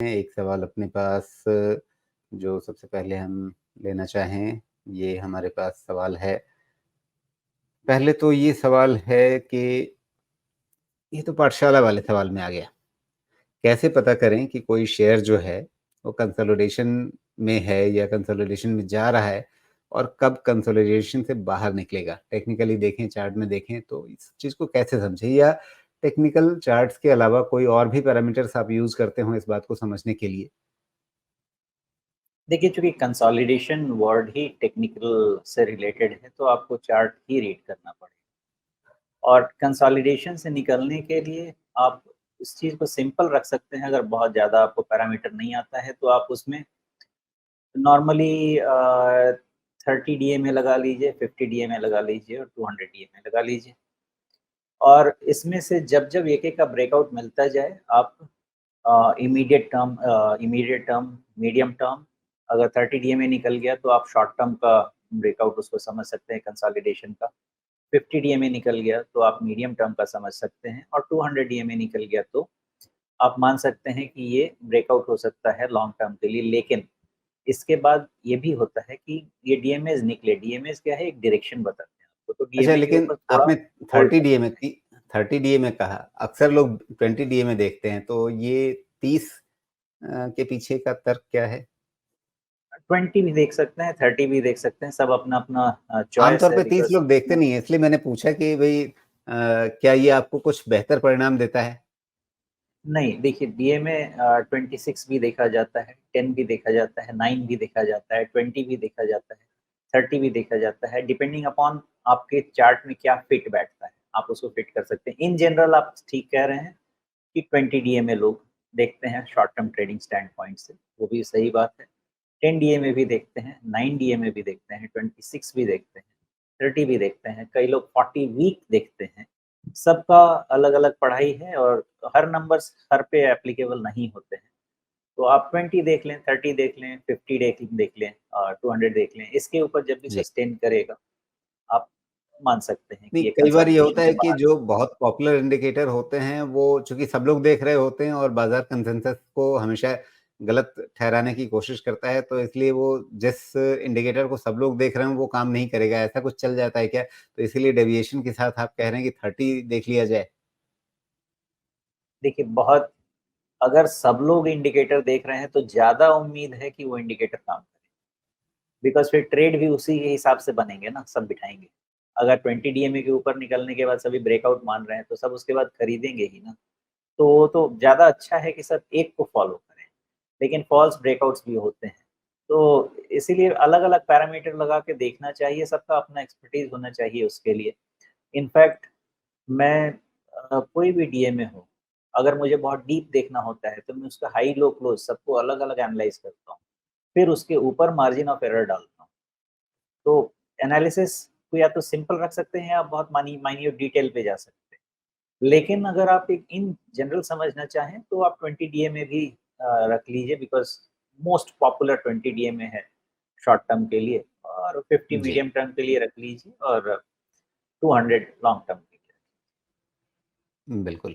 एक सवाल अपने पास जो सबसे पहले हम लेना चाहें, ये हमारे पास सवाल है। पहले तो ये सवाल है कि ये तो पाठशाला वाले सवाल में आ गया। कैसे पता करें कि कोई शेयर जो है, वो कंसोलिडेशन में है या कंसोलिडेशन में जा रहा है और कब कंसोलिडेशन से बाहर निकलेगा? टेक्निकली देखें, चार्ट में देखें, तो इस चीज़ को कैसे समझें? या टेक्निकल चार्ट्स के अलावा कोई और भी पैरामीटर्स आप यूज़ करते हो इस बात को समझने के लिए? देखिए, चूँकि कंसोलिडेशन वर्ड ही टेक्निकल से रिलेटेड है, तो आपको चार्ट ही रीड करना पड़ेगा। और कंसोलिडेशन से निकलने के लिए आप इस चीज़ को सिंपल रख सकते हैं, अगर बहुत ज़्यादा आपको पैरामीटर नहीं आता है, तो आप उसमें नॉर्मली 30 डीएमए लगा लीजिए, 50 डीएमए लगा लीजिए और 200 डीएमए लगा लीजिए। और इसमें से जब-जब एक-एक का ब्रेकआउट मिलता जाए, आप इमीडिएट टर्म, मीडियम टर्म, अगर 30 डीएमए निकल गया तो आप शॉर्ट टर्म का ब्रेकआउट उसको समझ सकते हैं कंसोलिडेशन का। 50 डीएमए निकल गया तो आप मीडियम टर्म का समझ सकते हैं और 200 डीएमए निकल गया तो आप मान सकते हैं कि ये ब्रेकआउट हो सकता है लॉन्ग टर्म के लिए। लेकिन इसके बाद ये भी होता है कि ये डीएमएज़ निकले, डीएमएज़ क्या है, एक डायरेक्शन बताते हैं आपको, तो अच्छा, डीएमए के लेकिन ऊपर थोड़ा आपने होल्ड 30 करना डीएमए की 30 डीएमए कहा। अक्सर लोग 20 डीएमए देखते हैं, तो ये 30 के पीछे का तर्क क्या है? 20 भी देख सकते हैं, 30 भी देख सकते हैं, सब अपना-अपना चॉइस आमतौर है पे 30 बिकॉज़ लोग देखते नहीं हैं, इसलिए मैंने पूछा कि भई क्या ये आपको कुछ बेहतर परिणाम देता है? नहीं, देखिए डीएमए 26 भी देखा जाता है, 10 भी देखा जाता है, 9 भी देखा जाता है, 20 भी देखा जाता है, 30 भी देखा जाता है, डिपेंडिंग अपॉन आपके चार्ट में क्या फिट बैठता है, आप उसको फिट कर सकते हैं। इन जनरल आप ठीक कह रहे हैं कि 20 डीएमए लोग देखते हैं short term trading stand point से, वो भी सही बात है। 10 डीएमए भी देखते हैं, 9 डीएमए भी देखते हैं, 26 भी देखते हैं, 30 भी देखते हैं, कई लोग 40 वीक देखते हैं। सबका अलग-अलग पढ़ाई है और हर नंबर्स हर पे एप्लीकेबल नहीं होते हैं। तो आप 20 देख लें, 30 देख लें, 50 देख लें 200 देख लें। इसके ऊपर जब भी जी। सस्टेन करेगा, आप मान सकते हैं नहीं, कि ये कई बार ये कंसोलिडेशन होता से है कि बाहर जो बहुत पॉपुलर इंडिकेटर होते हैं, वो चूँकि सब लोग देख रहे होते हैं और बाज़ार कंसेंसस को हमेशा गलत ठहराने की कोशिश करता है, तो इसलिए वो जिस इंडिकेटर को सब लोग देख रहे हैं, वो काम नहीं करेगा, ऐसा कुछ चल जाता है क्या? तो इसीलिए डेविएशन के साथ आप कह रहे हैं कि 30 देख लिया जाए? देखिए बहुत अगर सब लोग इंडिकेटर देख रहे हैं, तो ज़्यादा उम्मीद है कि वो इंडिकेटर काम करे। बिकॉज़ फिर ट्रेड भी उसी के हिसाब से बनेंगे ना, सब बिठाएँगे। अगर 20 डीएमए के ऊपर निकलने के बाद सभी ब्रेकआउट मान रहे हैं, तो सब उसके बाद खरीदेंगे ही ना। तो वो तो ज़्यादा अच्छा है कि सब एक को फ़ॉलो करें, लेकिन फ़ॉल्स ब्रेकआउट्स भी होते हैं। तो इसीलिए अलग-अलग पैरामीटर लगा के देखना चाहिए, सबका अपना एक्सपर्टीज़ होना चाहिए उसके लिए। इनफैक्ट मैं कोई भी डीएमए हो, अगर मुझे बहुत डीप देखना होता है, तो मैं उसका हाई, लो, क्लोज़ सबको अलग-अलग एनालाइज़ करता हूँ। फिर उसके ऊपर मार्जिन ऑफ एरर डालता हूँ। तो एनालिसिस को या तो सिंपल रख सकते हैं या बहुत माइन्यूट डिटेल पे जा सकते हैं। लेकिन अगर आप एक इन जनरल समझना चाहें तो आप 20 डीएमए भी रख लीजिए बिकॉज़ मोस्ट पॉपुलर 20 डीएमए है शॉर्ट टर्म के लिए और 50 जी, मीडियम टर्म के लिए रख लीजिए और 200 लॉन्ग टर्म के लिए। बिल्कुल।